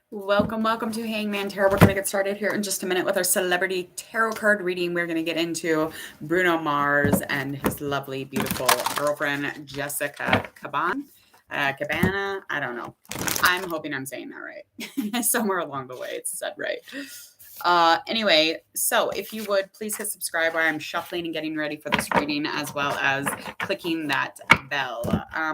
Welcome to Hangman Tarot. We're going to get started here in just a minute with our celebrity tarot card reading. We're going to get into Bruno Mars and his lovely, beautiful girlfriend, Jessica Caban. Cabana, I don't know. I'm hoping I'm saying that right. Somewhere along the way, it's said right. Anyway, so if you would please hit subscribe while I'm shuffling and getting ready for this reading, as well as clicking that bell.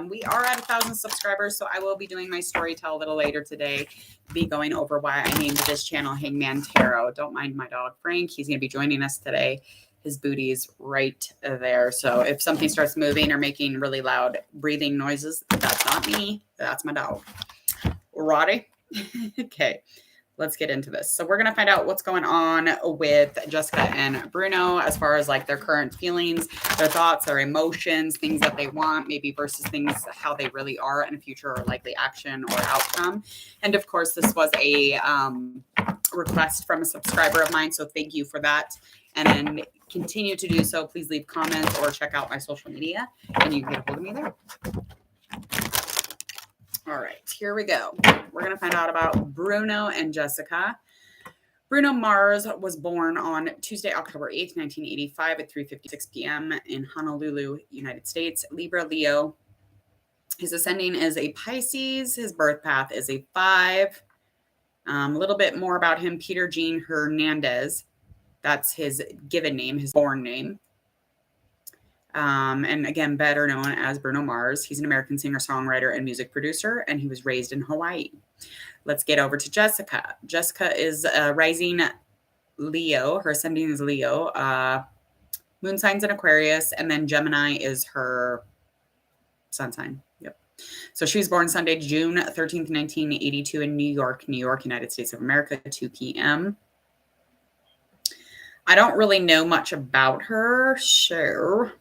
We are at 1,000 subscribers, so I will be doing my story tell a little later today, be going over why I named this channel Hangman Tarot. Don't mind my dog Frank, he's going to be joining us today. His booty's right there, so if something starts moving or making really loud breathing noises, that's not me, that's my dog. Roddy. Okay, let's get into this. So we're going to find out what's going on with Jessica and Bruno as far as like their current feelings, their thoughts, their emotions, things that they want, maybe versus things how they really are in a future or likely action or outcome. And of course, this was a request from a subscriber of mine, so thank you for that. And then continue to do so. Please leave comments or check out my social media, and you can get a hold of me there. All right, here we go. We're going to find out about Bruno and Jessica. Bruno Mars was born on Tuesday, October 8th, 1985 at 3:56 p.m. in Honolulu, United States. Libra Leo. His ascending is a Pisces. His birth path is a 5. A little bit more about him. Peter Jean Hernandez. That's his given name, his born name. And again, better known as Bruno Mars. He's an American singer, songwriter, and music producer, and he was raised in Hawaii. Let's get over to Jessica. Jessica is rising Leo. Her ascending is Leo. Moon sign's in Aquarius, and then Gemini is her sun sign. Yep. So she was born Sunday, June 13th, 1982 in New York, United States of America, 2 p.m. I don't really know much about her, so...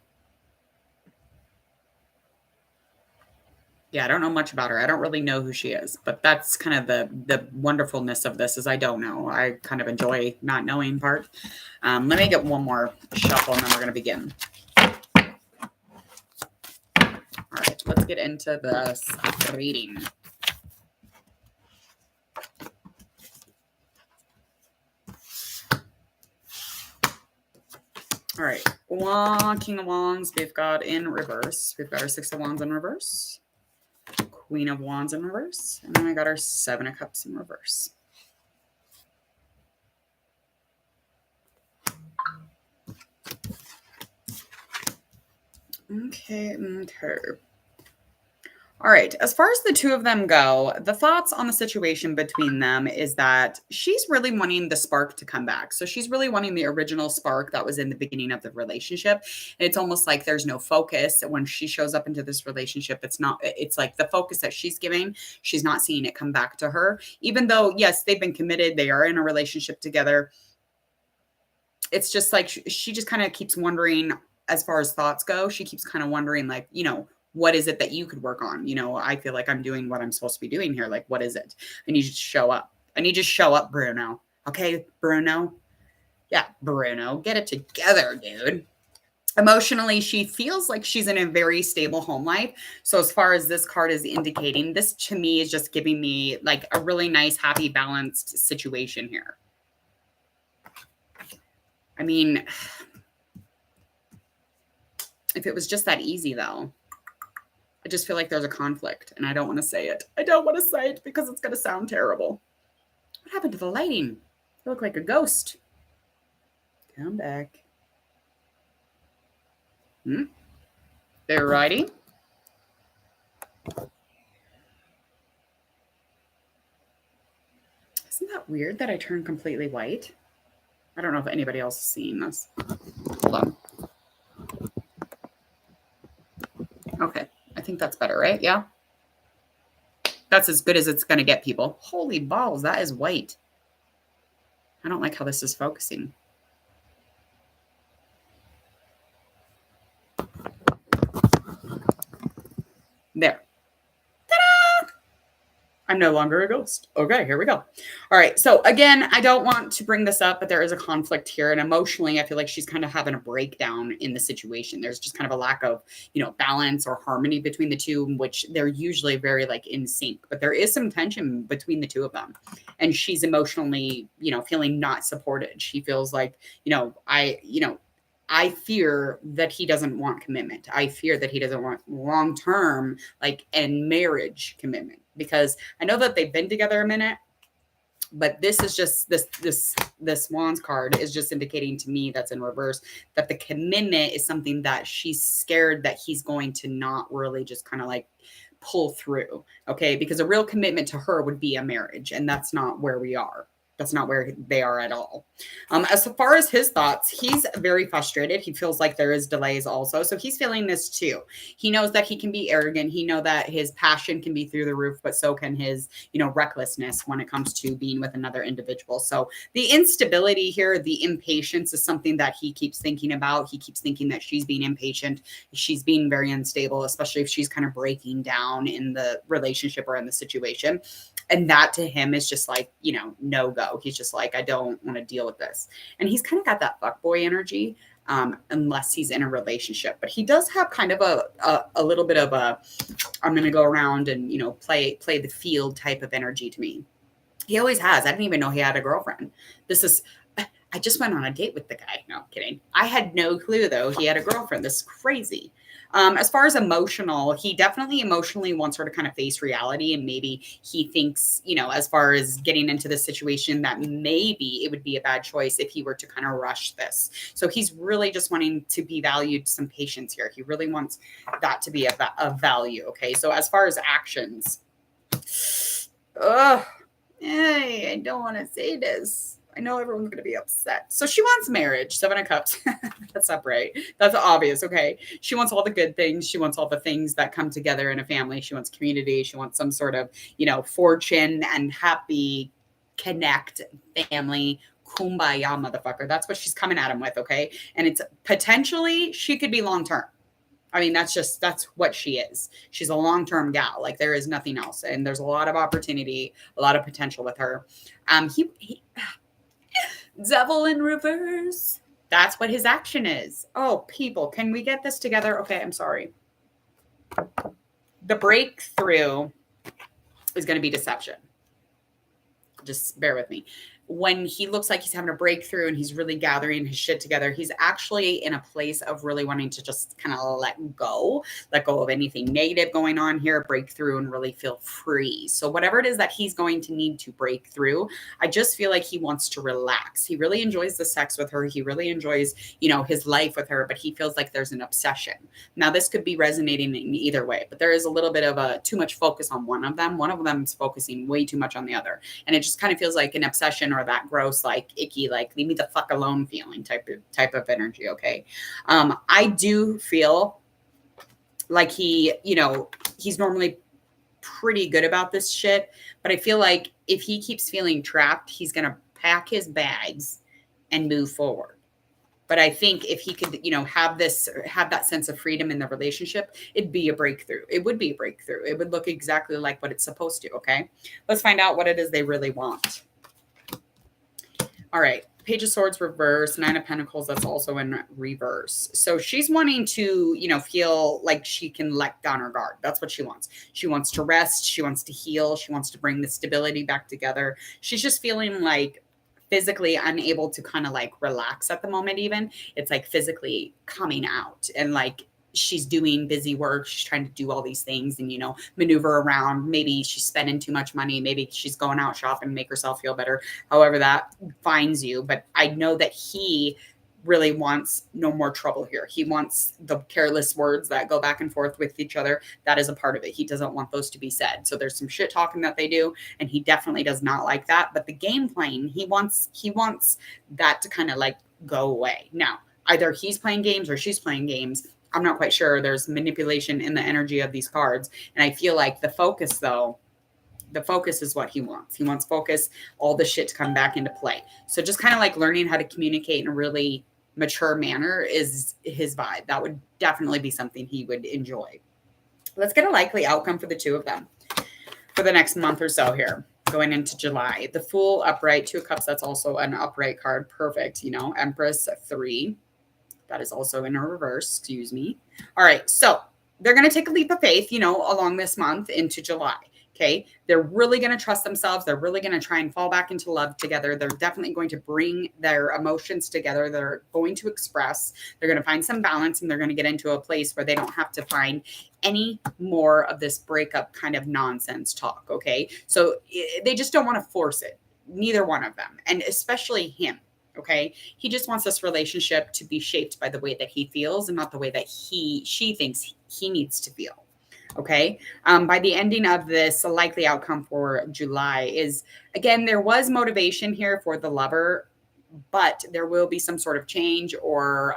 Yeah, I don't know much about her. I don't really know who she is, but that's kind of the wonderfulness of this is I don't know. I kind of enjoy not knowing part. Let me get one more shuffle and then we're going to begin. All right, let's get into this reading. All right, King of Wands we've got in reverse. We've got our 6 of Wands in reverse. Queen of Wands in reverse, and then I got our 7 of Cups in reverse. Okay. All right. As far as the two of them go, the thoughts on the situation between them is that she's really wanting the spark to come back. So she's really wanting the original spark that was in the beginning of the relationship. And it's almost like there's no focus when she shows up into this relationship. It's like the focus that she's giving, she's not seeing it come back to her. Even though, yes, they've been committed, they are in a relationship together. It's just like she just kind of keeps wondering, as far as thoughts go, she keeps kind of wondering, like, what is it that you could work on? I feel like I'm doing what I'm supposed to be doing here. Like, what is it? I need you to show up. I need you to show up, Bruno. Okay, Bruno? Yeah, Bruno, get it together, dude. Emotionally, she feels like she's in a very stable home life. So as far as this card is indicating, this to me is just giving me like a really nice, happy, balanced situation here. I mean, if it was just that easy, though, I just feel like there's a conflict, and I don't want to say it. I don't want to say it because it's going to sound terrible. What happened to the lighting? You look like a ghost. Come back. They're writing. Isn't that weird that I turned completely white? I don't know if anybody else is seeing this. Hold on. Okay. I think that's better, right? Yeah. That's as good as it's going to get, people. Holy balls, that is white. I don't like how this is focusing. There. Ta-da! I'm no longer a ghost. Okay, here we go. All right. So again, I don't want to bring this up, but there is a conflict here. And emotionally, I feel like she's kind of having a breakdown in the situation. There's just kind of a lack of, balance or harmony between the two, in which they're usually very like in sync. But there is some tension between the two of them. And she's emotionally, feeling not supported. She feels like, I fear that he doesn't want commitment. I fear that he doesn't want long term, like, and marriage commitment, because I know that they've been together a minute, but this is just this Wands card is just indicating to me, that's in reverse, that the commitment is something that she's scared that he's going to not really just kind of like pull through. Okay, because a real commitment to her would be a marriage, and that's not where we are. That's not where they are at all. As far as his thoughts, he's very frustrated. He feels like there is delays also. So he's feeling this too. He knows that he can be arrogant. He knows that his passion can be through the roof, but so can his, recklessness when it comes to being with another individual. So the instability here, the impatience is something that he keeps thinking about. He keeps thinking that she's being impatient. She's being very unstable, especially if she's kind of breaking down in the relationship or in the situation. And that to him is just like, no go. He's just like, I don't want to deal with this. And he's kind of got that fuckboy energy, unless he's in a relationship. But he does have kind of a little bit of a, I'm going to go around and, play the field type of energy to me. He always has. I didn't even know he had a girlfriend. I just went on a date with the guy. No, I'm kidding. I had no clue, though, he had a girlfriend. This is crazy. As far as emotional, he definitely emotionally wants her to kind of face reality. And maybe he thinks, as far as getting into this situation, that maybe it would be a bad choice if he were to kind of rush this. So he's really just wanting to be valued, some patience here. He really wants that to be a value. Okay. So as far as actions, I don't want to say this. I know everyone's going to be upset. So she wants marriage, 7 of Cups. That's upright. That's obvious. Okay. She wants all the good things. She wants all the things that come together in a family. She wants community. She wants some sort of, fortune and happy connect family. Kumbaya, motherfucker. That's what she's coming at him with. Okay. And it's potentially, she could be long-term. I mean, that's what she is. She's a long-term gal. Like, there is nothing else. And there's a lot of opportunity, a lot of potential with her. He Devil in reverse. That's what his action is. Oh, people, can we get this together? Okay, I'm sorry. The breakthrough is going to be deception. Just bear with me. When he looks like he's having a breakthrough and he's really gathering his shit together, he's actually in a place of really wanting to just kind of let go of anything negative going on here, break through and really feel free. So whatever it is that he's going to need to break through, I just feel like he wants to relax. He really enjoys the sex with her. He really enjoys, his life with her, but he feels like there's an obsession. Now, this could be resonating in either way, but there is a little bit of a too much focus on one of them. One of them is focusing way too much on the other. And it just kind of feels like an obsession, or that gross, like icky, like leave me the fuck alone feeling type of energy. Okay. I do feel like he's normally pretty good about this shit, but I feel like if he keeps feeling trapped, he's going to pack his bags and move forward. But I think if he could, have that sense of freedom in the relationship, it'd be a breakthrough. It would be a breakthrough. It would look exactly like what it's supposed to. Okay. Let's find out what it is they really want. All right. Page of Swords reverse, 9 of Pentacles, that's also in reverse. So she's wanting to, feel like she can let down her guard. That's what she wants. She wants to rest. She wants to heal. She wants to bring the stability back together. She's just feeling like physically unable to kind of like relax at the moment. Even it's like physically coming out, and like she's doing busy work. She's trying to do all these things and, maneuver around. Maybe she's spending too much money. Maybe she's going out shopping, make herself feel better. However that finds you. But I know that he really wants no more trouble here. He wants the careless words that go back and forth with each other. That is a part of it. He doesn't want those to be said. So there's some shit talking that they do, and he definitely does not like that. But the game playing, he wants that to kind of like go away. Now, either he's playing games or she's playing games. I'm not quite sure. There's manipulation in the energy of these cards. And I feel like the focus is what he wants. He wants focus, all the shit to come back into play. So just kind of like learning how to communicate in a really mature manner is his vibe. That would definitely be something he would enjoy. Let's get a likely outcome for the two of them. for the next month or so here, going into July. The Fool upright, 2 of Cups, that's also an upright card. Perfect, Empress 3. That is also in a reverse, excuse me. All right, so they're going to take a leap of faith, along this month into July. Okay. They're really going to trust themselves. They're really going to try and fall back into love together. They're definitely going to bring their emotions together. They're going to express. They're going to find some balance, and they're going to get into a place where they don't have to find any more of this breakup kind of nonsense talk. Okay. So they just don't want to force it. Neither one of them. And especially him. Okay. He just wants this relationship to be shaped by the way that he feels and not the way that she thinks he needs to feel. Okay. By the ending of this, a likely outcome for July is, again, there was motivation here for the lover, but there will be some sort of change or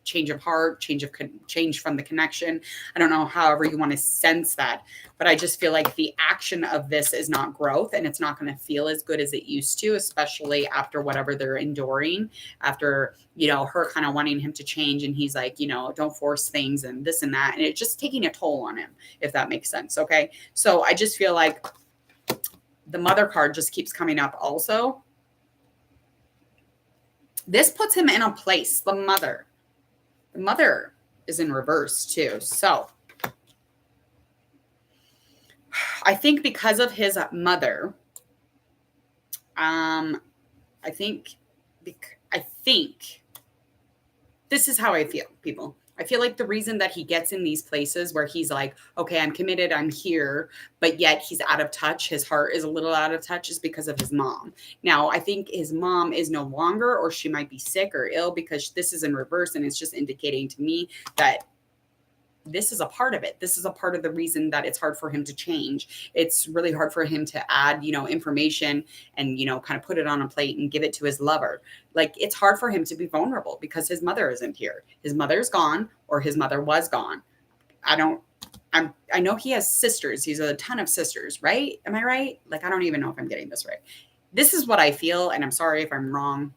change of heart, change from the connection. I don't know, however you want to sense that, but I just feel like the action of this is not growth, and it's not going to feel as good as it used to, especially after whatever they're enduring, after, her kind of wanting him to change. And he's like, don't force things and this and that. And it's just taking a toll on him, if that makes sense. Okay. So I just feel like the Mother card just keeps coming up also. This puts him in a place, the mother. The mother is in reverse too. So I think because of his mother, I think this is how I feel, people. I feel like the reason that he gets in these places where he's like, okay, I'm committed, I'm here, but yet he's out of touch, his heart is a little out of touch, is because of his mom. Now, I think his mom is no longer, or she might be sick or ill, because this is in reverse, and it's just indicating to me that this is a part of it. This is a part of the reason that it's hard for him to change. It's really hard for him to add, information and, kind of put it on a plate and give it to his lover. Like, it's hard for him to be vulnerable because his mother isn't here. His mother's gone, or his mother was gone. I know he has sisters. He's a ton of sisters, right? Am I right? Like, I don't even know if I'm getting this right. This is what I feel, and I'm sorry if I'm wrong.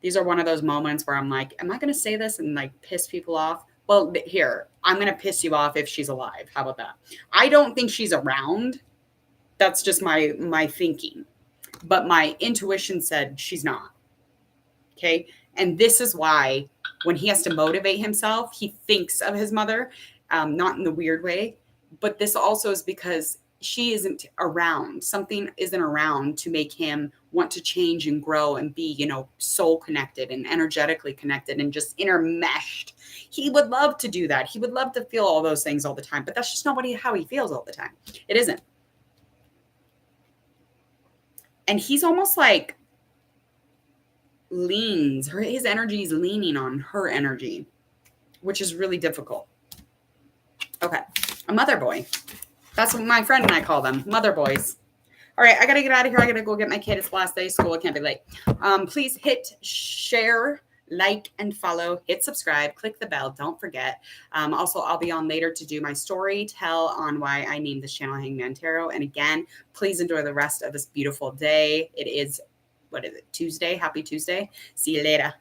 These are one of those moments where I'm like, am I going to say this and like piss people off? Well, here, I'm going to piss you off if she's alive. How about that? I don't think she's around. That's just my thinking. But my intuition said she's not. Okay? And this is why when he has to motivate himself, he thinks of his mother, not in the weird way. But this also is because she isn't around. Something isn't around to make him want to change and grow and be, soul connected and energetically connected and just intermeshed. He would love to do that. He would love to feel all those things all the time, but that's just not how he feels all the time. It isn't. And he's almost like his energy is leaning on her energy, which is really difficult. Okay. A mother boy. That's what my friend and I call them, mother boys. All right, I got to get out of here. I got to go get my kid. It's the last day of school. I can't be late. Please hit share, like, and follow. Hit subscribe. Click the bell. Don't forget. Also, I'll be on later to do my story tell on why I named this channel Hangman Tarot. And again, please enjoy the rest of this beautiful day. It is, Tuesday? Happy Tuesday. See you later.